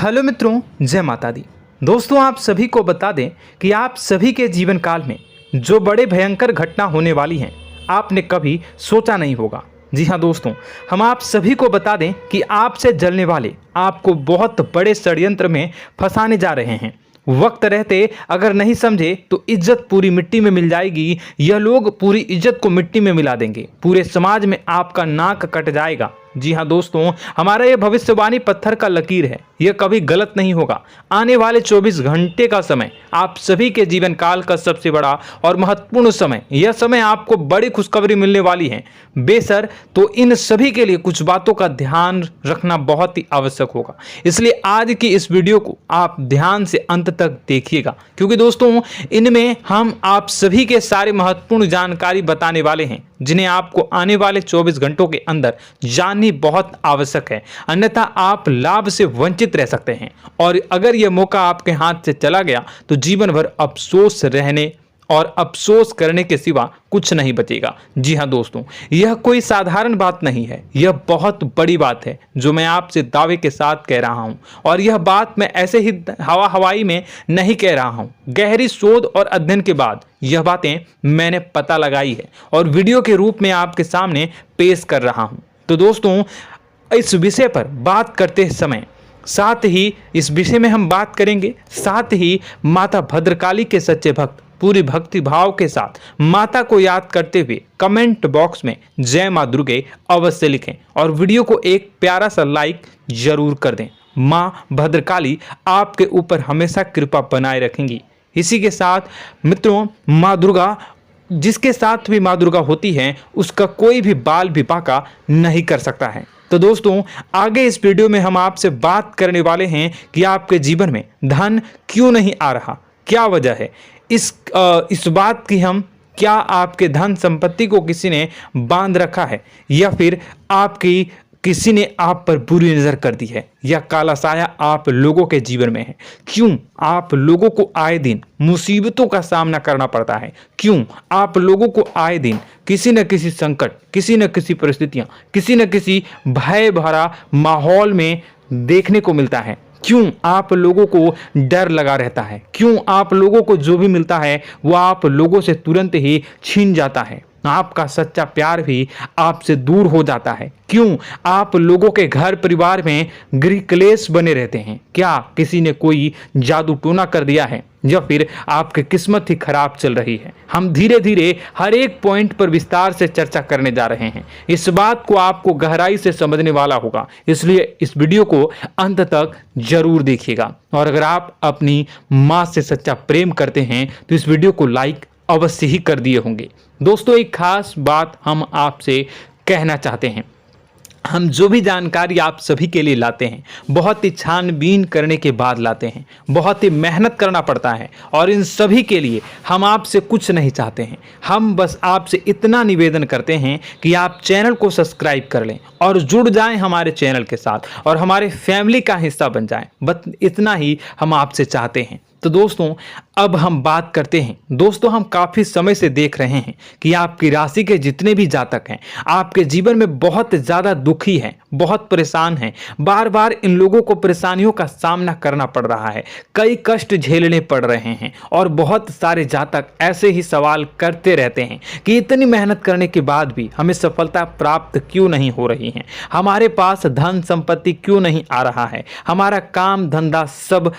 Hello मित्रों, जय माता दी। दोस्तों, आप सभी को बता दें कि आप सभी के जीवन काल में जो बड़े भयंकर घटना होने वाली हैं, आपने कभी सोचा नहीं होगा। जी हाँ दोस्तों, हम आप सभी को बता दें कि आपसे जलने वाले आपको बहुत बड़े षड्यंत्र में फंसाने जा रहे हैं। वक्त रहते अगर नहीं समझे तो इज्जत पूरी मिट्टी में मिल जाएगी। यह लोग पूरी इज्जत को मिट्टी में मिला देंगे। पूरे समाज में आपका नाक कट जाएगा। जी हाँ दोस्तों, हमारा यह भविष्यवाणी पत्थर का लकीर है, यह कभी गलत नहीं होगा। आने वाले 24 घंटे का समय आप सभी के जीवन काल का सबसे बड़ा और महत्वपूर्ण समय। यह समय आपको बड़ी खुशखबरी मिलने वाली है बेसर, तो इन सभी के लिए कुछ बातों का ध्यान रखना बहुत ही आवश्यक होगा। इसलिए आज की इस वीडियो को आप ध्यान से अंत तक देखिएगा, क्योंकि दोस्तों इनमें हम आप सभी के सारे महत्वपूर्ण जानकारी बताने वाले हैं, जिन्हें आपको आने वाले 24 घंटों के अंदर जाननी बहुत आवश्यक है। अन्यथा आप लाभ से वंचित रह सकते हैं, और अगर यह मौका आपके हाथ से चला गया तो जीवन भर अफसोस रहने और अफसोस करने के सिवा कुछ नहीं बचेगा। जी हाँ दोस्तों, यह कोई साधारण बात नहीं है, यह बहुत बड़ी बात है जो मैं आपसे दावे के साथ कह रहा हूं। और यह बात मैं ऐसे ही हवाई में नहीं कह रहा हूं। गहरी शोध और अध्ययन के बाद यह बातें मैंने पता लगाई है और वीडियो के रूप में आपके सामने पेश कर रहा हूं। तो दोस्तों, इस विषय पर बात करते समय साथ ही इस विषय में हम बात करेंगे, साथ ही माता भद्रकाली के सच्चे भक्त पूरी भक्ति भाव के साथ माता को याद करते हुए कमेंट बॉक्स में जय मां दुर्गे अवश्य लिखें और वीडियो को एक प्यारा सा लाइक जरूर कर दें। मां भद्रकाली आपके ऊपर हमेशा कृपा बनाए रखेंगी। इसी के साथ मित्रों, मां दुर्गा, जिसके साथ भी मां दुर्गा होती है, उसका कोई भी बाल भी बांका नहीं कर सकता है। तो दोस्तों, आगे इस वीडियो में हम आपसे बात करने वाले हैं कि आपके जीवन में धन क्यों नहीं आ रहा, क्या वजह है इस बात की। हम क्या आपके धन संपत्ति को किसी ने बांध रखा है, या फिर आपकी किसी ने आप पर बुरी नजर कर दी है, या काला साया आप लोगों के जीवन में है। क्यों आप लोगों को आए दिन मुसीबतों का सामना करना पड़ता है, क्यों आप लोगों को आए दिन किसी न किसी संकट, किसी न किसी परिस्थितियां, किसी न किसी भय भरा माहौल में देखने को मिलता है, क्यों आप लोगों को डर लगा रहता है, क्यों आप लोगों को जो भी मिलता है वो आप लोगों से तुरंत ही छीन जाता है, आपका सच्चा प्यार भी आपसे दूर हो जाता है, क्यों आप लोगों के घर परिवार में गृह क्लेश बने रहते हैं। क्या किसी ने कोई जादू टोना कर दिया है, या फिर आपकी किस्मत ही खराब चल रही है। हम धीरे धीरे हर एक पॉइंट पर विस्तार से चर्चा करने जा रहे हैं। इस बात को आपको गहराई से समझने वाला होगा, इसलिए इस वीडियो को अंत तक जरूर देखिएगा। और अगर आप अपनी माँ से सच्चा प्रेम करते हैं तो इस वीडियो को लाइक अवश्य ही कर दिए होंगे। दोस्तों, एक खास बात हम आपसे कहना चाहते हैं। हम जो भी जानकारी आप सभी के लिए लाते हैं, बहुत ही छानबीन करने के बाद लाते हैं, बहुत ही मेहनत करना पड़ता है, और इन सभी के लिए हम आपसे कुछ नहीं चाहते हैं। हम बस आपसे इतना निवेदन करते हैं कि आप चैनल को सब्सक्राइब कर लें और जुड़ जाएं हमारे चैनल के साथ और हमारे फैमिली का हिस्सा बन जाएं। बस इतना ही हम आपसे चाहते हैं। तो दोस्तों, अब हम बात करते हैं। दोस्तों, हम काफ़ी समय से देख रहे हैं कि आपकी राशि के जितने भी जातक हैं, आपके जीवन में बहुत ज़्यादा दुखी हैं, बहुत परेशान हैं। बार बार इन लोगों को परेशानियों का सामना करना पड़ रहा है, कई कष्ट झेलने पड़ रहे हैं, और बहुत सारे जातक ऐसे ही सवाल करते रहते हैं कि इतनी मेहनत करने के बाद भी हमें सफलता प्राप्त क्यों नहीं हो रही है, हमारे पास धन संपत्ति क्यों नहीं आ रहा है, हमारा काम धंधा सब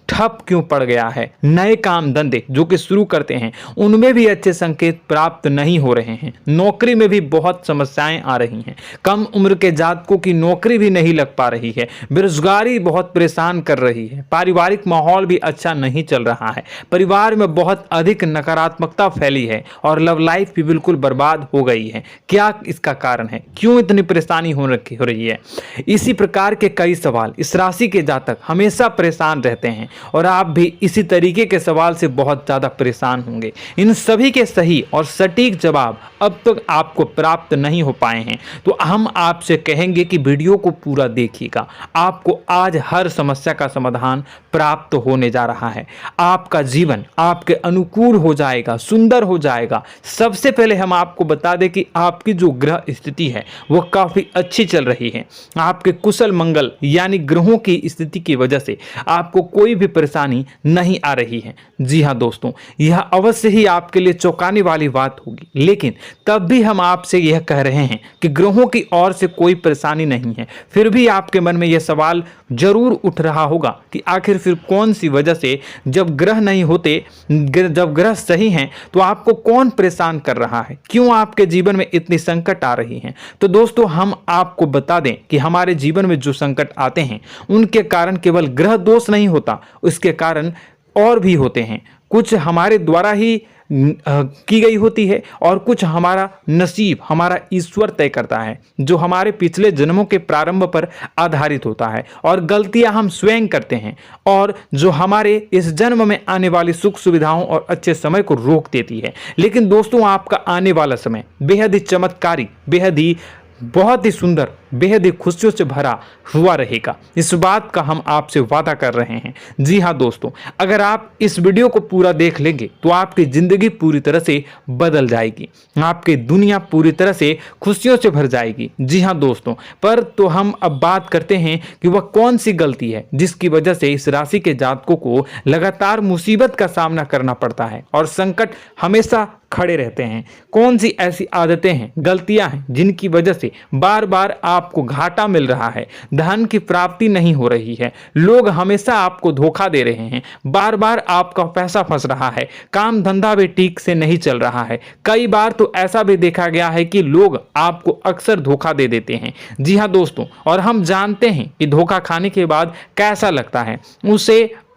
ठप क्यों पड़ गया है, नए काम धंधे जो कि शुरू करते हैं उनमें भी अच्छे संकेत प्राप्त नहीं हो रहे हैं, नौकरी में भी बहुत समस्याएं आ रही हैं, कम उम्र के जातकों की नौकरी भी नहीं लग पा रही है, बेरोजगारी बहुत परेशान कर रही है, पारिवारिक माहौल भी अच्छा नहीं चल रहा है, परिवार में बहुत अधिक नकारात्मकता फैली है, और लव लाइफ भी बिल्कुल बर्बाद हो गई है। क्या इसका कारण है, क्यों इतनी परेशानी हो रही है? इसी प्रकार के कई सवाल इस राशि के जातक हमेशा परेशान रहते हैं, और आप भी इसी तरीके के सवाल से बहुत ज़्यादा परेशान होंगे। इन सभी के सही और सटीक जवाब अब तक आपको प्राप्त नहीं हो पाए हैं, तो हम आपसे कहेंगे कि वीडियो को पूरा देखिएगा। आपको आज हर समस्या का समाधान प्राप्त होने जा रहा है। आपका जीवन आपके अनुकूल हो जाएगा, सुंदर हो जाएगा। सबसे पहले हम आपको बता दें कि आपकी जो ग्रह स्थिति है वो काफ़ी अच्छी चल रही है। आपके कुशल मंगल यानी ग्रहों की स्थिति की वजह से आपको कोई भी परेशानी नहीं आ रही है। जी हाँ दोस्तों, यह अवश्य ही आपके लिए चौंकाने वाली बात होगी, लेकिन तब भी हम आपसे यह कह रहे हैं कि ग्रहों की ओर से कोई परेशानी नहीं है। फिर भी आपके मन में यह सवाल जरूर उठ रहा होगा कि आखिर फिर कौन सी वजह से, जब ग्रह नहीं होते, जब ग्रह सही हैं, तो आपको कौन परेशान कर रहा है, क्यों आपके जीवन में इतनी संकट आ रही हैं। तो दोस्तों, हम आपको बता दें कि हमारे जीवन में जो संकट आते हैं उनके कारण केवल ग्रह दोष नहीं होता, उसके कारण और भी होते हैं। कुछ हमारे द्वारा ही की गई होती है और कुछ हमारा नसीब, हमारा ईश्वर तय करता है, जो हमारे पिछले जन्मों के प्रारंभ पर आधारित होता है। और गलतियां हम स्वयं करते हैं और जो हमारे इस जन्म में आने वाली सुख सुविधाओं और अच्छे समय को रोक देती है। लेकिन दोस्तों, आपका आने वाला समय बेहद ही चमत्कारी, बेहद ही बहुत ही सुंदर, बेहद ही खुशियों से भरा हुआ रहेगा। इस बात का हम आपसे वादा कर रहे हैं। जी हाँ दोस्तों, अगर आप इस वीडियो को पूरा देख लेंगे तो आपकी ज़िंदगी पूरी तरह से बदल जाएगी, आपकी दुनिया पूरी तरह से खुशियों से भर जाएगी। जी हाँ दोस्तों, पर तो हम अब बात करते हैं कि वह कौन सी गलती है जिसकी वजह से इस राशि के जातकों को लगातार मुसीबत का सामना करना पड़ता है और संकट हमेशा खड़े रहते हैं। कौन सी ऐसी आदतें हैं, गलतियां हैं जिनकी वजह से बार बार आपको घाटा मिल रहा है, धन की प्राप्ति नहीं हो रही है, लोग हमेशा आपको धोखा दे रहे हैं, बार बार आपका पैसा फंस रहा है, काम धंधा भी ठीक से नहीं चल रहा है। कई बार तो ऐसा भी देखा गया है कि लोग आपको अक्सर धोखा दे देते हैं। जी हाँ दोस्तों, और हम जानते हैं कि धोखा खाने के बाद कैसा लगता है।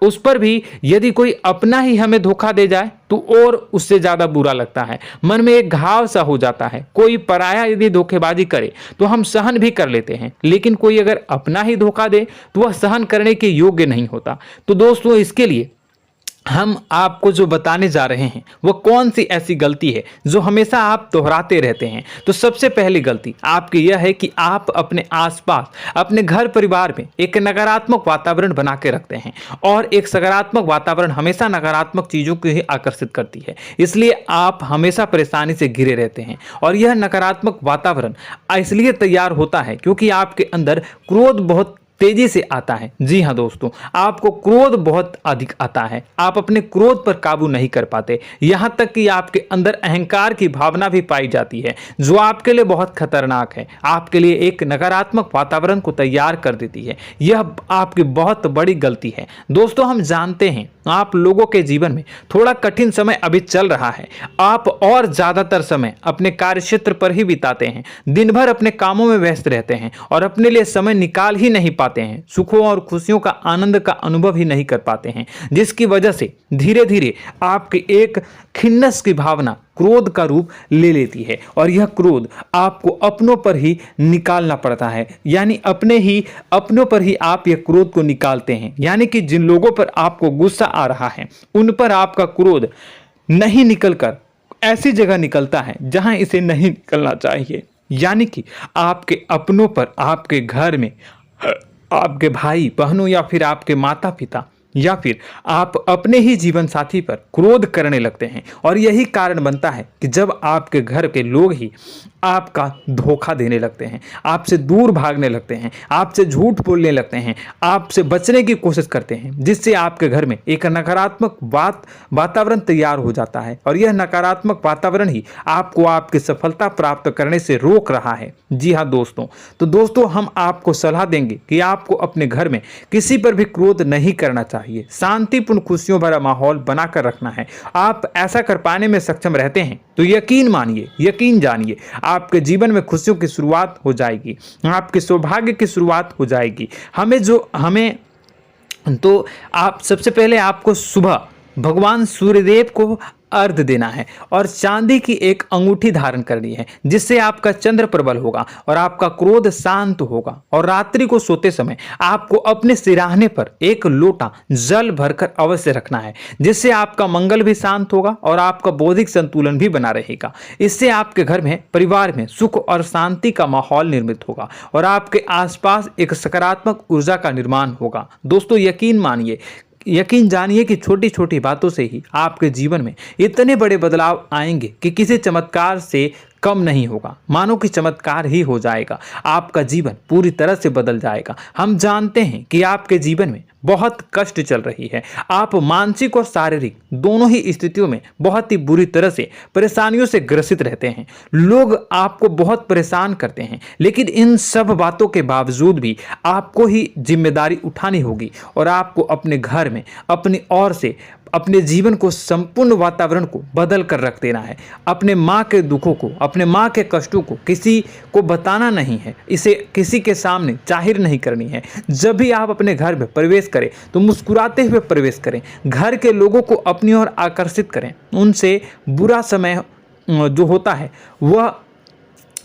उस पर भी यदि कोई अपना ही हमें धोखा दे जाए तो और उससे ज़्यादा बुरा लगता है, मन में एक घाव सा हो जाता है। कोई पराया यदि धोखेबाजी करे तो हम सहन भी कर लेते हैं, लेकिन कोई अगर अपना ही धोखा दे तो वह सहन करने के योग्य नहीं होता। तो दोस्तों, इसके लिए हम आपको जो बताने जा रहे हैं वो कौन सी ऐसी गलती है जो हमेशा आप दोहराते रहते हैं। तो सबसे पहली गलती आपकी यह है कि आप अपने आसपास, अपने घर परिवार में एक नकारात्मक वातावरण बना के रखते हैं, और एक सकारात्मक वातावरण हमेशा नकारात्मक चीज़ों को ही आकर्षित करती है। इसलिए आप हमेशा परेशानी से घिरे रहते हैं, और यह नकारात्मक वातावरण इसलिए तैयार होता है क्योंकि आपके अंदर क्रोध बहुत तेजी से आता है। जी हाँ दोस्तों, आपको क्रोध बहुत अधिक आता है, आप अपने क्रोध पर काबू नहीं कर पाते, यहाँ तक कि आपके अंदर अहंकार की भावना भी पाई जाती है, जो आपके लिए बहुत खतरनाक है, आपके लिए एक नकारात्मक वातावरण को तैयार कर देती है। यह आपकी बहुत बड़ी गलती है। दोस्तों, हम जानते हैं आप लोगों के जीवन में थोड़ा कठिन समय अभी चल रहा है। आप और ज़्यादातर समय अपने कार्यक्षेत्र पर ही बिताते हैं, दिन भर अपने कामों में व्यस्त रहते हैं और अपने लिए समय निकाल ही नहीं पाते हैं, सुखों और खुशियों का आनंद का अनुभव ही नहीं कर पाते हैं, जिसकी वजह से धीरे धीरे आपकी एक खिन्नस की भावना क्रोध का रूप ले लेती है, और यह क्रोध आपको अपनों पर ही निकालना पड़ता है। यानी अपनों पर ही आप यह क्रोध को निकालते हैं। यानी कि जिन लोगों पर आपको गुस्सा आ रहा है उन पर आपका क्रोध नहीं निकलकर ऐसी जगह निकलता है जहां इसे नहीं निकलना चाहिए। यानी कि आपके अपनों पर, आपके घर में आपके भाई बहनों या फिर आपके माता पिता या फिर आप अपने ही जीवन साथी पर क्रोध करने लगते हैं, और यही कारण बनता है कि जब आपके घर के लोग ही आपका धोखा देने लगते हैं, आपसे दूर भागने लगते हैं, आपसे झूठ बोलने लगते हैं, आपसे बचने की कोशिश करते हैं, जिससे आपके घर में एक नकारात्मक वातावरण तैयार हो जाता है, और यह नकारात्मक वातावरण ही आपको आपकी सफलता प्राप्त करने से रोक रहा है। जी हाँ दोस्तों, तो दोस्तों, हम आपको सलाह देंगे कि आपको अपने घर में किसी पर भी क्रोध नहीं करना चाहिए, शांतिपूर्ण खुशियों भरा माहौल बनाकर रखना है। आप ऐसा कर पाने में सक्षम रहते हैं तो यकीन मानिए, यकीन जानिए, आपके जीवन में खुशियों की शुरुआत हो जाएगी, आपके सौभाग्य की शुरुआत हो जाएगी। आप सबसे पहले आपको सुबह भगवान सूर्यदेव को अर्घ देना है और चांदी की एक अंगूठी धारण करनी है, जिससे आपका चंद्र प्रबल होगा और आपका क्रोध शांत होगा। और रात्रि को सोते समय आपको अपने सिरहाने पर एक लोटा जल भरकर अवश्य रखना है, जिससे आपका मंगल भी शांत होगा और आपका बौद्धिक संतुलन भी बना रहेगा। इससे आपके घर में, परिवार में सुख और शांति का माहौल निर्मित होगा और आपके आसपास एक सकारात्मक ऊर्जा का निर्माण होगा। दोस्तों यकीन जानिए कि छोटी छोटी बातों से ही आपके जीवन में इतने बड़े बदलाव आएंगे कि किसी चमत्कार से कम नहीं होगा। मानो कि चमत्कार ही हो जाएगा, आपका जीवन पूरी तरह से बदल जाएगा। हम जानते हैं कि आपके जीवन में बहुत कष्ट चल रही है, आप मानसिक और शारीरिक दोनों ही स्थितियों में बहुत ही बुरी तरह से परेशानियों से ग्रसित रहते हैं। लोग आपको बहुत परेशान करते हैं, लेकिन इन सब बातों के बावजूद भी आपको ही जिम्मेदारी उठानी होगी और आपको अपने घर में अपनी ओर से अपने जीवन को, संपूर्ण वातावरण को बदल कर रख देना है। अपने माँ के दुखों को, अपने माँ के कष्टों को किसी को बताना नहीं है, इसे किसी के सामने जाहिर नहीं करनी है। जब भी आप अपने घर में प्रवेश करें तो मुस्कुराते हुए प्रवेश करें, घर के लोगों को अपनी ओर आकर्षित करें। उनसे बुरा समय जो होता है वह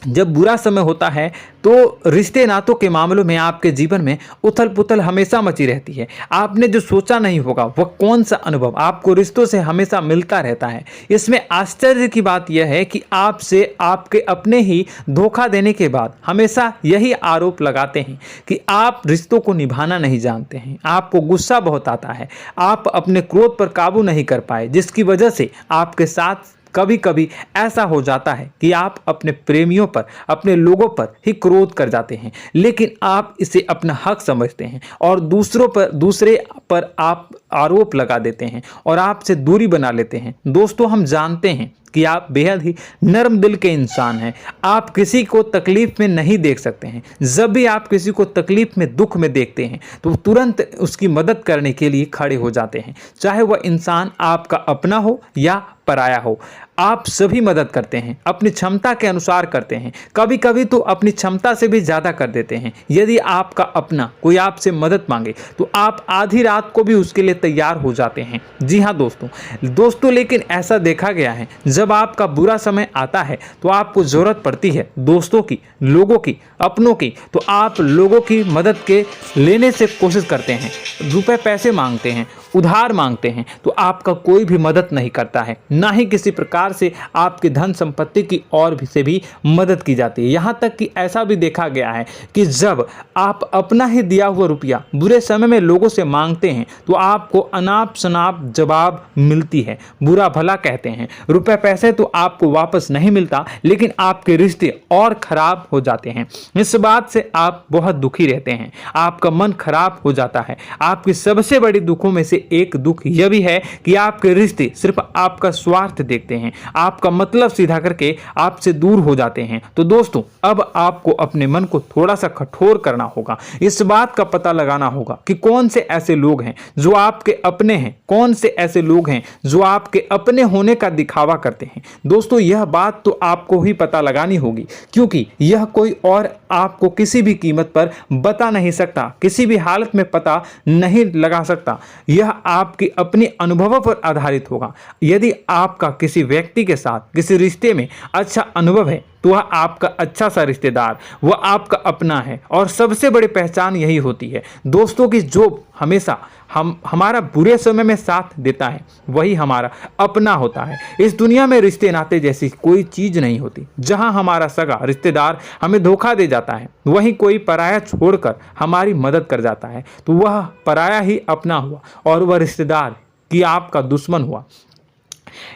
जब बुरा समय होता है तो रिश्ते नातों के मामलों में आपके जीवन में उथल पुथल हमेशा मची रहती है। आपने जो सोचा नहीं होगा वह कौन सा अनुभव आपको रिश्तों से हमेशा मिलता रहता है। इसमें आश्चर्य की बात यह है कि आपसे आपके अपने ही धोखा देने के बाद हमेशा यही आरोप लगाते हैं कि आप रिश्तों को निभाना नहीं जानते हैं, आपको गुस्सा बहुत आता है, आप अपने क्रोध पर काबू नहीं कर पाए, जिसकी वजह से आपके साथ कभी कभी ऐसा हो जाता है कि आप अपने प्रेमियों पर, अपने लोगों पर ही क्रोध कर जाते हैं, लेकिन आप इसे अपना हक समझते हैं और दूसरे पर आप आरोप लगा देते हैं और आपसे दूरी बना लेते हैं। दोस्तों हम जानते हैं कि आप बेहद ही नर्म दिल के इंसान हैं। आप किसी को तकलीफ में नहीं देख सकते हैं। जब भी आप किसी को तकलीफ में, दुख में देखते हैं तो तुरंत उसकी मदद करने के लिए खड़े हो जाते हैं, चाहे वह इंसान आपका अपना हो या पराया हो। आप सभी मदद करते हैं, अपनी क्षमता के अनुसार करते हैं, कभी कभी तो अपनी क्षमता से भी ज़्यादा कर देते हैं। यदि आपका अपना कोई आपसे मदद मांगे तो आप आधी रात को भी उसके लिए तैयार हो जाते हैं। जी हाँ दोस्तों, लेकिन ऐसा देखा गया है जब आपका बुरा समय आता है तो आपको ज़रूरत पड़ती है दोस्तों की, लोगों की, अपनों की, तो आप लोगों की मदद के लेने से कोशिश करते हैं, रुपए पैसे मांगते हैं, उधार मांगते हैं, तो आपका कोई भी मदद नहीं करता है, ना ही किसी प्रकार से आपकी धन संपत्ति की और भी से भी मदद की जाती है। यहाँ तक कि ऐसा भी देखा गया है कि जब आप अपना ही दिया हुआ रुपया बुरे समय में लोगों से मांगते हैं तो आपको अनाप शनाप जवाब मिलती है, बुरा भला कहते हैं। रुपए पैसे तो आपको वापस नहीं मिलता, लेकिन आपके रिश्ते और खराब हो जाते हैं। इस बात से आप बहुत दुखी रहते हैं, आपका मन खराब हो जाता है। आपकी सबसे बड़ी दुखों में से एक दुख यह भी है कि आपके रिश्ते सिर्फ आपका स्वार्थ देखते हैं, आपका मतलब सीधा करके आपसे दूर हो जाते हैं। तो दोस्तों अब आपको अपने मन को थोड़ा सा कठोर करना होगा, इस बात का पता लगाना होगा कि कौन से ऐसे लोग हैं जो आपके अपने हैं, कौन से ऐसे लोग हैं जो आपके अपने होने का दिखावा करते हैं। दोस्तों यह बात तो आपको ही पता लगानी होगी, क्योंकि यह कोई और आपको किसी भी कीमत पर बता नहीं सकता, किसी भी हालत में पता नहीं लगा सकता। यह आपके अपने अनुभवों पर आधारित होगा। यदि आपका किसी व्यक्ति के साथ किसी रिश्ते में अच्छा अनुभव है तो वह आपका अच्छा सा रिश्तेदार, वह आपका अपना है। और सबसे बड़ी पहचान यही होती है दोस्तों की जो हमेशा हमारा बुरे समय में साथ देता है वही हमारा अपना होता है। इस दुनिया में रिश्ते नाते जैसी कोई चीज़ नहीं होती। जहां हमारा सगा रिश्तेदार हमें धोखा दे जाता है, वहीं कोई पराया छोड़कर हमारी मदद कर जाता है तो वह पराया ही अपना हुआ और वह रिश्तेदार कि आपका दुश्मन हुआ।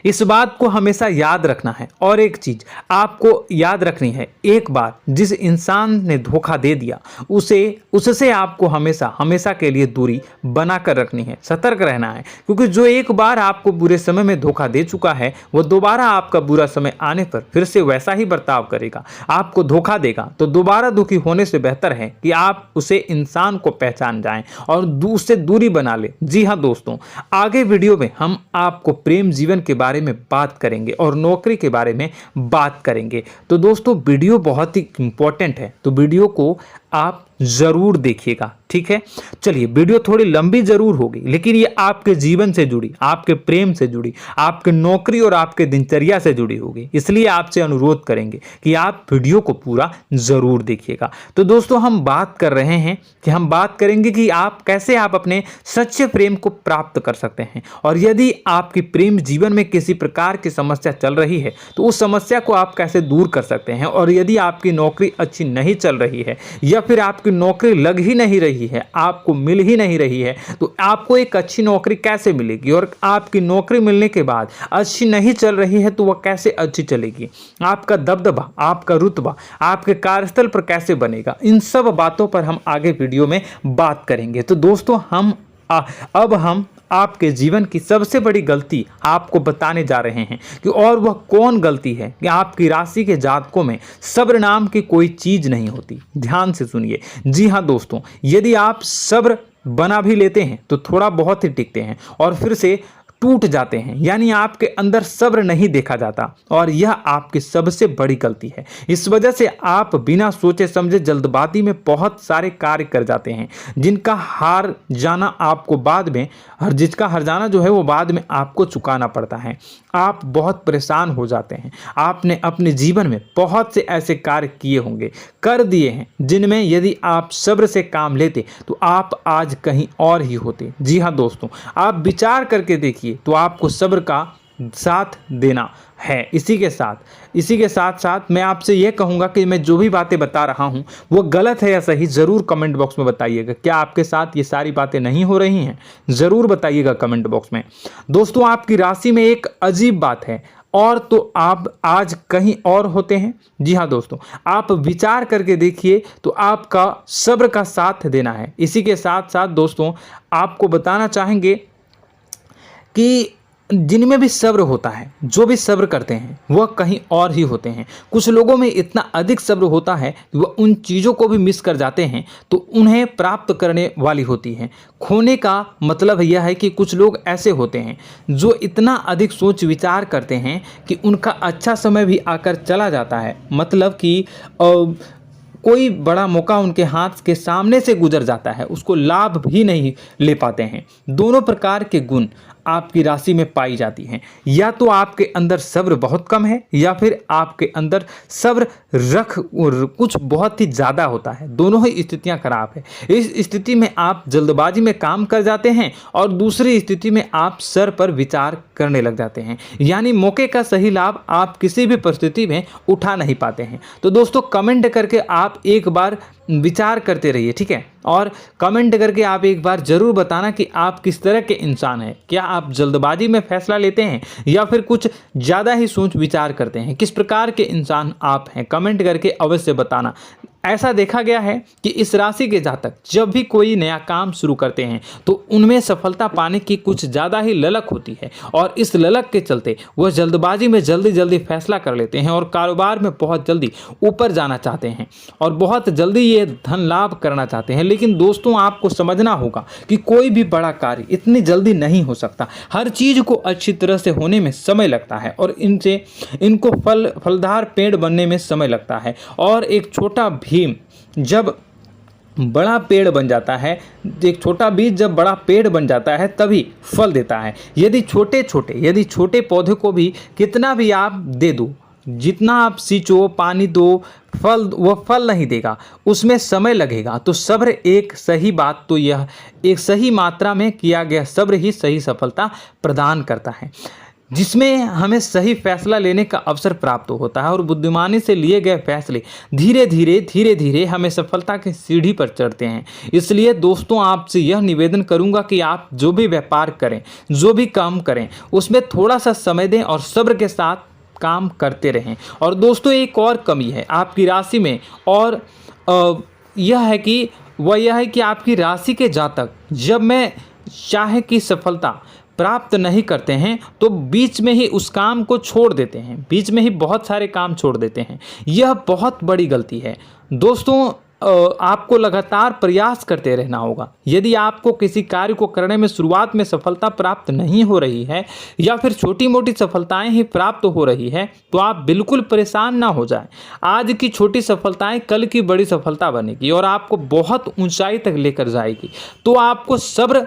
इस बात को हमेशा याद रखना है। और एक चीज आपको याद रखनी है, एक बार जिस इंसान ने धोखा दे दिया उससे आपको हमेशा के लिए दूरी बनाकर रखनी है, सतर्क रहना है। क्योंकि जो एक बार आपको बुरे समय में धोखा दे चुका है वो दोबारा आपका बुरा समय आने पर फिर से वैसा ही बर्ताव करेगा, आपको धोखा देगा। तो दोबारा दुखी होने से बेहतर है कि आप उसे इंसान को पहचान जाएं और उससे दूरी बना ले। जी हाँ दोस्तों, आगे वीडियो में हम आपको प्रेम जीवन के बारे में बात करेंगे और नौकरी के बारे में बात करेंगे। तो दोस्तों वीडियो बहुत ही इंपॉर्टेंट है, तो वीडियो को आप ज़रूर देखिएगा, ठीक है। चलिए, वीडियो थोड़ी लंबी ज़रूर होगी, लेकिन ये आपके जीवन से जुड़ी, आपके प्रेम से जुड़ी, आपके नौकरी और आपके दिनचर्या से जुड़ी होगी, इसलिए आपसे अनुरोध करेंगे कि आप वीडियो को पूरा ज़रूर देखिएगा। तो दोस्तों, हम बात कर रहे हैं कि हम बात करेंगे कि आप कैसे आप अपने सच्चे प्रेम को प्राप्त कर सकते हैं, और यदि आपकी प्रेम जीवन में किसी प्रकार की समस्या चल रही है तो उस समस्या को आप कैसे दूर कर सकते हैं, और यदि आपकी नौकरी अच्छी नहीं चल रही है या फिर आपकी नौकरी लग ही नहीं रही है, आपको मिल ही नहीं रही है, तो आपको एक अच्छी नौकरी कैसे मिलेगी, और आपकी नौकरी मिलने के बाद अच्छी नहीं चल रही है तो वह कैसे अच्छी चलेगी, आपका दबदबा, आपका रुतबा आपके कार्यस्थल पर कैसे बनेगा, इन सब बातों पर हम आगे वीडियो में बात करेंगे। तो दोस्तों, अब हम आपके जीवन की सबसे बड़ी गलती आपको बताने जा रहे हैं कि और वह कौन गलती है कि आपकी राशि के जातकों में सब्र नाम की कोई चीज नहीं होती। ध्यान से सुनिए। जी हाँ दोस्तों, यदि आप सब्र बना भी लेते हैं तो थोड़ा बहुत ही टिकते हैं और फिर से टूट जाते हैं, यानी आपके अंदर सब्र नहीं देखा जाता, और यह आपकी सबसे बड़ी गलती है। इस वजह से आप बिना सोचे समझे जल्दबाजी में बहुत सारे कार्य कर जाते हैं, जिसका हार जाना जो है वो बाद में आपको चुकाना पड़ता है। आप बहुत परेशान हो जाते हैं। आपने अपने जीवन में बहुत से ऐसे कार्य किए होंगे, कर दिए हैं, जिनमें यदि आप सब्र से काम लेते तो आप आज कहीं और ही होते। जी हाँ दोस्तों, आप विचार करके देखिए तो आपको सब्र का साथ देना है। इसी के साथ साथ मैं आपसे यह कहूँगा कि मैं जो भी बातें बता रहा हूँ वो गलत है या सही, ज़रूर कमेंट बॉक्स में बताइएगा। क्या आपके साथ ये सारी बातें नहीं हो रही हैं? ज़रूर बताइएगा कमेंट बॉक्स में। दोस्तों, आपकी राशि में एक अजीब बात है, और तो आप आज कहीं और होते हैं। जी हाँ दोस्तों, आप विचार करके देखिए तो आपका सब्र का साथ देना है। इसी के साथ साथ दोस्तों, आपको बताना चाहेंगे कि जिनमें भी सब्र होता है, जो भी सब्र करते हैं, वह कहीं और ही होते हैं। कुछ लोगों में इतना अधिक सब्र होता है कि वह उन चीज़ों को भी मिस कर जाते हैं तो उन्हें प्राप्त करने वाली होती हैं। खोने का मतलब यह है कि कुछ लोग ऐसे होते हैं जो इतना अधिक सोच विचार करते हैं कि उनका अच्छा समय भी आकर चला जाता है, मतलब कि कोई बड़ा मौका उनके हाथ के सामने से गुजर जाता है, उसको लाभ भी नहीं ले पाते हैं। दोनों प्रकार के गुण आपकी राशि में पाई जाती हैं। या तो आपके अंदर सब्र बहुत कम है, या फिर आपके अंदर सब्र कुछ बहुत ही ज़्यादा होता है। दोनों ही स्थितियां खराब है। इस स्थिति में आप जल्दबाजी में काम कर जाते हैं, और दूसरी स्थिति में आप सर पर विचार करने लग जाते हैं, यानी मौके का सही लाभ आप किसी भी परिस्थिति में उठा नहीं पाते हैं। तो दोस्तों, कमेंट करके आप एक बार विचार करते रहिए, ठीक है, और कमेंट करके आप एक बार ज़रूर बताना कि आप किस तरह के इंसान हैं। क्या आप जल्दबाजी में फैसला लेते हैं या फिर कुछ ज़्यादा ही सोच विचार करते हैं? किस प्रकार के इंसान आप हैं, कमेंट करके अवश्य बताना। ऐसा देखा गया है कि इस राशि के जातक जब भी कोई नया काम शुरू करते हैं तो उनमें सफलता पाने की कुछ ज़्यादा ही ललक होती है, और इस ललक के चलते वह जल्दबाजी में जल्दी फैसला कर लेते हैं और कारोबार में बहुत जल्दी ऊपर जाना चाहते हैं और बहुत जल्दी ये धन लाभ करना चाहते हैं। लेकिन दोस्तों, आपको समझना होगा कि कोई भी बड़ा कार्य इतनी जल्दी नहीं हो सकता। हर चीज़ को अच्छी तरह से होने में समय लगता है, और इनको फलदार पेड़ बनने में समय लगता है। और एक छोटा भीम जब बड़ा पेड़ बन जाता है, एक छोटा बीज जब बड़ा पेड़ बन जाता है तभी फल देता है। यदि छोटे पौधे को भी कितना भी आप दे दो, जितना आप सींचो, पानी दो, वह फल नहीं देगा, उसमें समय लगेगा। तो सब्र एक सही बात, तो यह एक सही मात्रा में किया गया सब्र ही सही सफलता प्रदान करता है, जिसमें हमें सही फैसला लेने का अवसर प्राप्त होता है, और बुद्धिमानी से लिए गए फैसले धीरे धीरे हमें सफलता की सीढ़ी पर चढ़ते हैं। इसलिए दोस्तों, आपसे यह निवेदन करूंगा कि आप जो भी व्यापार करें, जो भी काम करें, उसमें थोड़ा सा समय दें और सब्र के साथ काम करते रहें। और दोस्तों, एक और कमी है आपकी राशि में, और यह है कि आपकी राशि के जातक जब मैं चाहे कि सफलता प्राप्त नहीं करते हैं तो बीच में ही उस काम को छोड़ देते हैं, बीच में ही बहुत सारे काम छोड़ देते हैं। यह बहुत बड़ी गलती है दोस्तों। आपको लगातार प्रयास करते रहना होगा। यदि आपको किसी कार्य को करने में शुरुआत में सफलता प्राप्त नहीं हो रही है या फिर छोटी मोटी सफलताएं ही प्राप्त हो रही है तो आप बिल्कुल परेशान ना हो जाएं। आज की छोटी सफलताएं कल की बड़ी सफलता बनेगी और आपको बहुत ऊंचाई तक लेकर जाएगी। तो आपको सब्र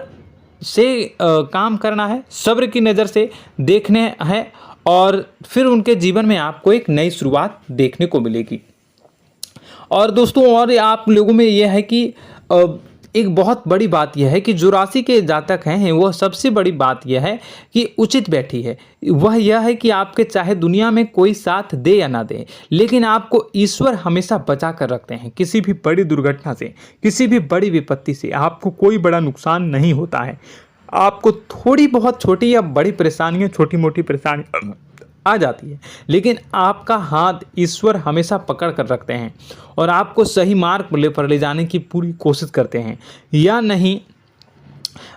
से काम करना है, सब्र की नज़र से देखने हैं और फिर उनके जीवन में आपको एक नई शुरुआत देखने को मिलेगी। और दोस्तों और आप लोगों में यह है कि एक बहुत बड़ी बात यह है कि जो राशि के जातक हैं वो सबसे बड़ी बात यह है कि उचित बैठी है। वह यह है कि आपके चाहे दुनिया में कोई साथ दे या ना दे, लेकिन आपको ईश्वर हमेशा बचा कर रखते हैं। किसी भी बड़ी दुर्घटना से, किसी भी बड़ी विपत्ति से आपको कोई बड़ा नुकसान नहीं होता है। आपको थोड़ी बहुत छोटी या बड़ी परेशानियाँ, छोटी मोटी परेशानी आ जाती है, लेकिन आपका हाथ ईश्वर हमेशा पकड़ कर रखते हैं और आपको सही मार्ग पर ले जाने की पूरी कोशिश करते हैं। या नहीं,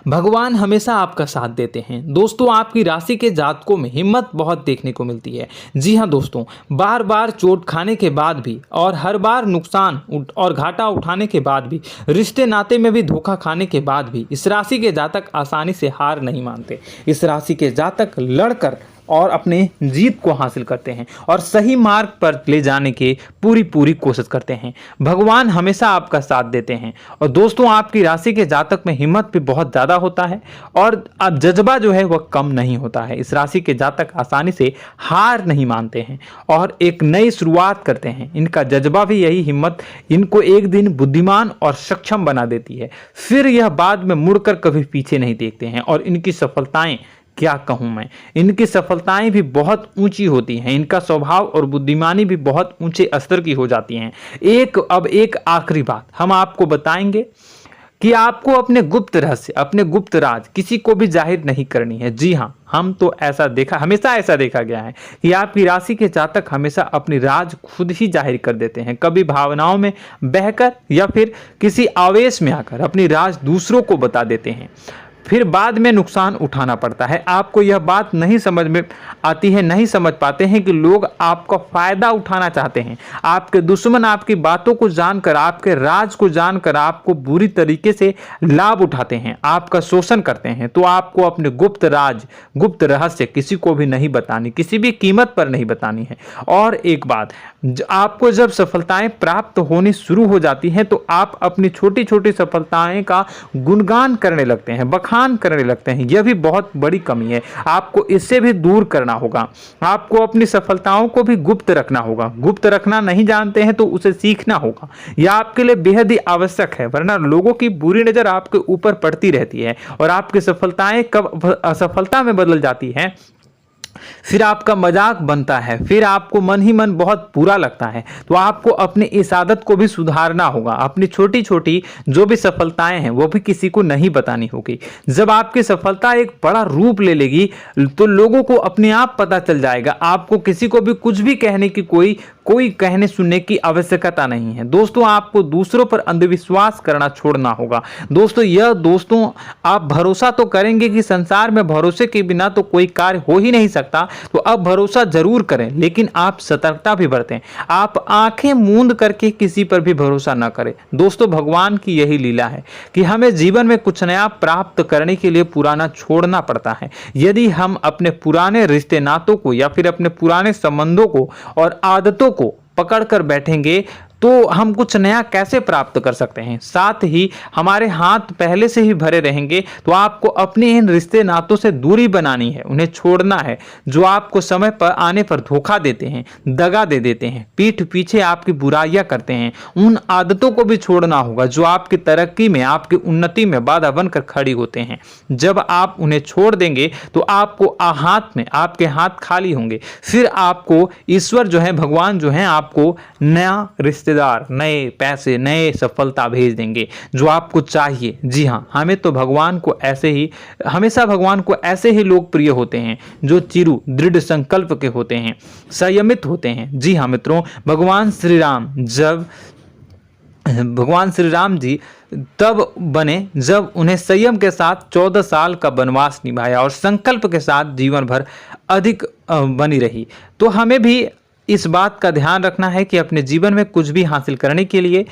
भगवान हमेशा आपका साथ देते हैं। दोस्तों आपकी राशि के जातकों में हिम्मत बहुत देखने को मिलती है। जी हाँ दोस्तों, बार बार चोट खाने के बाद भी और हर बार नुकसान और घाटा उठाने के बाद भी, रिश्ते नाते में भी धोखा खाने के बाद भी इस राशि के जातक आसानी से हार नहीं मानते। इस राशि के जातक लड़कर और अपने जीत को हासिल करते हैं और सही मार्ग पर ले जाने की पूरी कोशिश करते हैं। भगवान हमेशा आपका साथ देते हैं। और दोस्तों आपकी राशि के जातक में हिम्मत भी बहुत ज़्यादा होता है और अब जज्बा जो है वह कम नहीं होता है। इस राशि के जातक आसानी से हार नहीं मानते हैं और एक नई शुरुआत करते हैं। इनका जज्बा भी यही हिम्मत इनको एक दिन बुद्धिमान और सक्षम बना देती है। फिर यह बाद में मुड़कर कभी पीछे नहीं देखते हैं और इनकी सफलताएं, क्या कहूँ मैं, इनकी सफलताएं भी बहुत ऊंची होती हैं। इनका स्वभाव और बुद्धिमानी भी बहुत ऊंचे स्तर की हो जाती हैं। अब एक आखिरी बात हम आपको बताएंगे कि आपको अपने गुप्त रहस्य, अपने गुप्त राज किसी को भी जाहिर नहीं करनी है। जी हाँ, हम तो हमेशा ऐसा देखा गया है कि आपकी राशि के जातक हमेशा अपनी राज खुद ही जाहिर कर देते हैं। कभी भावनाओं में बहकर या फिर किसी आवेश में आकर अपनी राज दूसरों को बता देते हैं, फिर बाद में नुकसान उठाना पड़ता है। आपको यह बात नहीं समझ में आती है, नहीं समझ पाते हैं कि लोग आपका फायदा उठाना चाहते हैं। आपके दुश्मन आपकी बातों को जानकर, आपके राज को जानकर आपको बुरी तरीके से लाभ उठाते हैं, आपका शोषण करते हैं। तो आपको अपने गुप्त राज, गुप्त रहस्य किसी को भी नहीं बतानी, किसी भी कीमत पर नहीं बतानी है। और एक बात, आपको जब सफलताएं प्राप्त होनी शुरू हो जाती हैं तो आप अपनी छोटी छोटी सफलताएं का गुणगान करने लगते हैं, बखान करने लगते हैं। यह भी बहुत बड़ी कमी है, आपको इससे भी दूर करना होगा। आपको अपनी सफलताओं को भी गुप्त रखना होगा। गुप्त रखना नहीं जानते हैं तो उसे सीखना होगा। यह आपके लिए बेहद ही आवश्यक है, वरना लोगों की बुरी नजर आपके ऊपर पड़ती रहती है और आपकी सफलताएं कब असफलता में बदल जाती है, फिर आपका मजाक बनता है, फिर आपको मन ही मन बहुत बुरा लगता है। तो आपको अपनी इस आदत को भी सुधारना होगा। अपनी छोटी छोटी जो भी सफलताएं हैं वो भी किसी को नहीं बतानी होगी। जब आपकी सफलता एक बड़ा रूप ले लेगी तो लोगों को अपने आप पता चल जाएगा। आपको किसी को भी कुछ भी कहने की कोई कहने सुनने की आवश्यकता नहीं है। दोस्तों आपको दूसरों पर अंधविश्वास करना छोड़ना होगा। दोस्तों आप भरोसा तो करेंगे कि संसार में भरोसे के बिना तो कोई कार्य हो ही नहीं सकता, तो अब भरोसा जरूर करें, लेकिन आप सतर्कता भी बरतें। आप आंखें मूंद करके किसी पर भी भरोसा न करें। दोस्तों भगवान की यही लीला है कि हमें जीवन में कुछ नया प्राप्त करने के लिए पुराना छोड़ना पड़ता है। यदि हम अपने पुराने रिश्ते नातों को या फिर अपने पुराने संबंधों को और आदतों को पकड़ कर बैठेंगे तो हम कुछ नया कैसे प्राप्त कर सकते हैं। साथ ही हमारे हाथ पहले से ही भरे रहेंगे। तो आपको अपने इन रिश्ते नातों से दूरी बनानी है, उन्हें छोड़ना है जो आपको समय पर आने पर धोखा देते हैं, दगा दे देते हैं, पीठ पीछे आपकी बुराइयां करते हैं। उन आदतों को भी छोड़ना होगा जो आपकी तरक्की में, आपकी उन्नति में बाधा बनकर खड़ी होते हैं। जब आप उन्हें छोड़ देंगे तो आपको आपके हाथ खाली होंगे। फिर आपको ईश्वर जो है, भगवान जो है, आपको नया रिश्तेदार, नए पैसे, नए सफलता भेज देंगे जो आपको चाहिए। जी हाँ, हमेशा भगवान को ऐसे ही लोग प्रिय होते हैं जो चिरु दृढ़ संकल्प के होते हैं, संयमित होते हैं। जी हाँ मित्रों, भगवान श्री राम जी तब बने जब उन्हें संयम के साथ 14 साल का वनवास निभाया और संकल्प के साथ जीवन भर अधिक बनी रही। तो हमें भी इस बात का ध्यान रखना है कि अपने जीवन में कुछ भी हासिल करने के लिए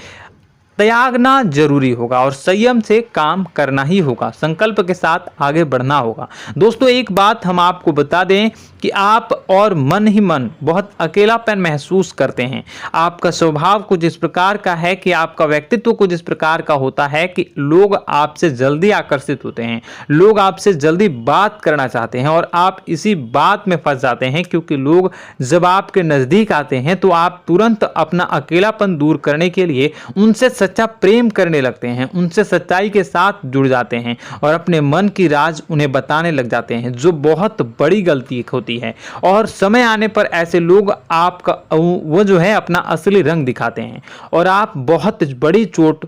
त्यागना जरूरी होगा और संयम से काम करना ही होगा, संकल्प के साथ आगे बढ़ना होगा। दोस्तों एक बात हम आपको बता दें कि आप और मन ही मन बहुत अकेलापन महसूस करते हैं। आपका स्वभाव कुछ इस प्रकार का है कि आपका व्यक्तित्व कुछ इस प्रकार का होता है कि लोग आपसे जल्दी आकर्षित होते हैं, लोग आपसे जल्दी बात करना चाहते हैं और आप इसी बात में फंस जाते हैं, क्योंकि लोग जब आपके नजदीक आते हैं तो आप तुरंत अपना अकेलापन दूर करने के लिए उनसे सच्चा प्रेम करने लगते हैं, उनसे सच्चाई के साथ जुड़ जाते हैं और अपने मन की राज उन्हें बताने लग जाते हैं, जो बहुत बड़ी गलती होती है। और समय आने पर ऐसे लोग आपका वो जो है अपना असली रंग दिखाते हैं और आप बहुत बड़ी चोट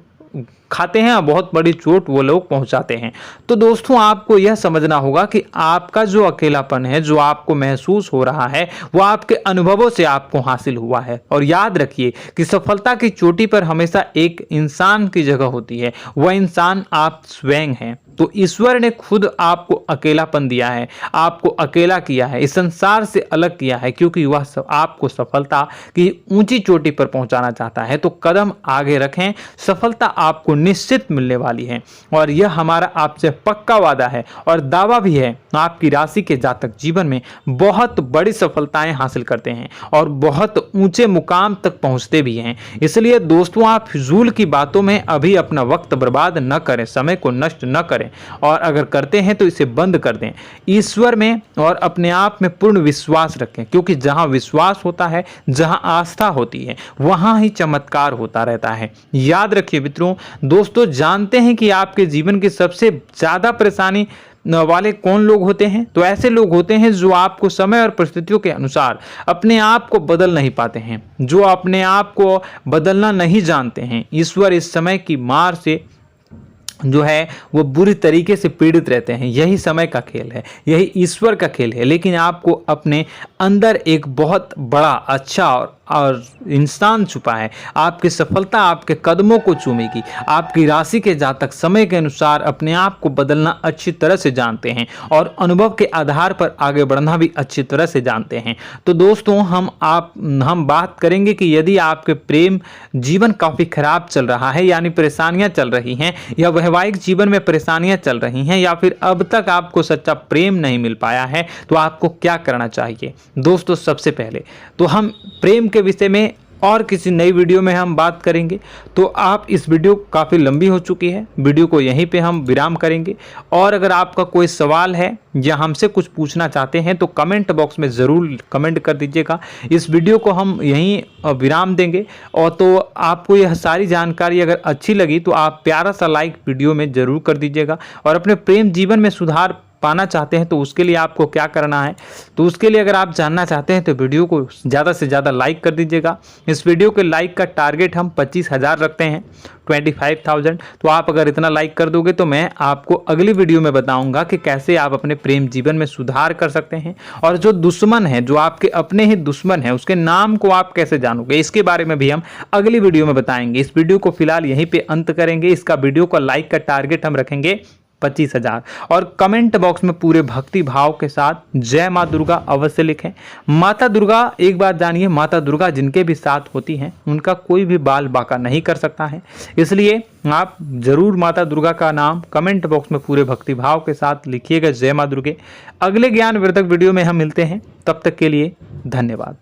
खाते हैं और बहुत बड़ी चोट वो लोग पहुंचाते हैं। तो दोस्तों आपको यह समझना होगा कि आपका जो अकेलापन है, जो आपको महसूस हो रहा है, वो आपके अनुभवों से आपको हासिल हुआ है। और याद रखिए कि सफलता की चोटी पर हमेशा एक इंसान की जगह होती है, वह इंसान आप स्वयं हैं। तो ईश्वर ने खुद आपको अकेलापन दिया है, आपको अकेला किया है, इस संसार से अलग किया है, क्योंकि वह आपको सफलता की ऊंची चोटी पर पहुंचाना चाहता है। तो कदम आगे रखें, सफलता आपको निश्चित मिलने वाली है और यह हमारा आपसे पक्का वादा है और दावा भी है। आपकी राशि के जातक जीवन में बहुत बड़ी सफलताएं हासिल करते हैं और बहुत ऊंचे मुकाम तक पहुंचते भी हैं। इसलिए दोस्तों आप फिजूल की बातों में अभी अपना वक्त बर्बाद न करें, समय को नष्ट न करें और अगर करते हैं तो इसे बंद कर दें। ईश्वर में और अपने आप में पूर्ण विश्वास रखें, क्योंकि जहां विश्वास होता है, जहां आस्था होती है, वहां ही चमत्कार होता रहता है। याद रखिए मित्रों, दोस्तों जानते हैं कि आपके जीवन की सबसे ज्यादा परेशानी वाले कौन लोग होते हैं? तो ऐसे लोग होते हैं जो आपको समय और परिस्थितियों के अनुसार अपने आप को बदल नहीं पाते हैं, जो अपने आप को बदलना नहीं जानते हैं। ईश्वर इस समय की मार से जो है वो बुरी तरीके से पीड़ित रहते हैं। यही समय का खेल है, यही ईश्वर का खेल है। लेकिन आपको अपने अंदर एक बहुत बड़ा अच्छा और इंसान छुपा है। आपकी सफलता आपके कदमों को चूमेगी। आपकी राशि के जातक समय के अनुसार अपने आप को बदलना अच्छी तरह से जानते हैं और अनुभव के आधार पर आगे बढ़ना भी अच्छी तरह से जानते हैं। तो दोस्तों हम बात करेंगे कि यदि आपके प्रेम जीवन काफी खराब चल रहा है, यानी परेशानियां चल रही हैं, या वैवाहिक जीवन में परेशानियां चल रही हैं, या फिर अब तक आपको सच्चा प्रेम नहीं मिल पाया है, तो आपको क्या करना चाहिए? दोस्तों सबसे पहले तो हम प्रेम के विषय में और किसी नई वीडियो में हम बात करेंगे। तो आप इस वीडियो काफ़ी लंबी हो चुकी है, वीडियो को यहीं पे हम विराम करेंगे। और अगर आपका कोई सवाल है या हमसे कुछ पूछना चाहते हैं तो कमेंट बॉक्स में ज़रूर कमेंट कर दीजिएगा। इस वीडियो को हम यहीं विराम देंगे। और तो आपको यह सारी जानकारी अगर अच्छी लगी तो आप प्यारा सा लाइक वीडियो में ज़रूर कर दीजिएगा। और अपने प्रेम जीवन में सुधार पाना चाहते हैं तो उसके लिए आपको क्या करना है, तो उसके लिए अगर आप जानना चाहते हैं तो वीडियो को ज़्यादा से ज़्यादा लाइक कर दीजिएगा। इस वीडियो के लाइक का टारगेट हम 25,000 रखते हैं, 25,000। तो आप अगर इतना लाइक कर दोगे तो मैं आपको अगली वीडियो में बताऊंगा कि कैसे आप अपने प्रेम जीवन में सुधार कर सकते हैं। और जो दुश्मन है, जो आपके अपने ही दुश्मन है, उसके नाम को आप कैसे जानोगे, इसके बारे में भी हम अगली वीडियो में बताएंगे। इस वीडियो को फिलहाल यहीं पे अंत करेंगे। इसका वीडियो का लाइक का टारगेट हम रखेंगे 25,000। और कमेंट बॉक्स में पूरे भक्ति भाव के साथ जय माँ दुर्गा अवश्य लिखें। माता दुर्गा, एक बात जानिए, माता दुर्गा जिनके भी साथ होती हैं उनका कोई भी बाल बांका नहीं कर सकता है। इसलिए आप जरूर माता दुर्गा का नाम कमेंट बॉक्स में पूरे भक्ति भाव के साथ लिखिएगा, जय माँ दुर्गे। अगले ज्ञानवर्धक वीडियो में हम मिलते हैं, तब तक के लिए धन्यवाद।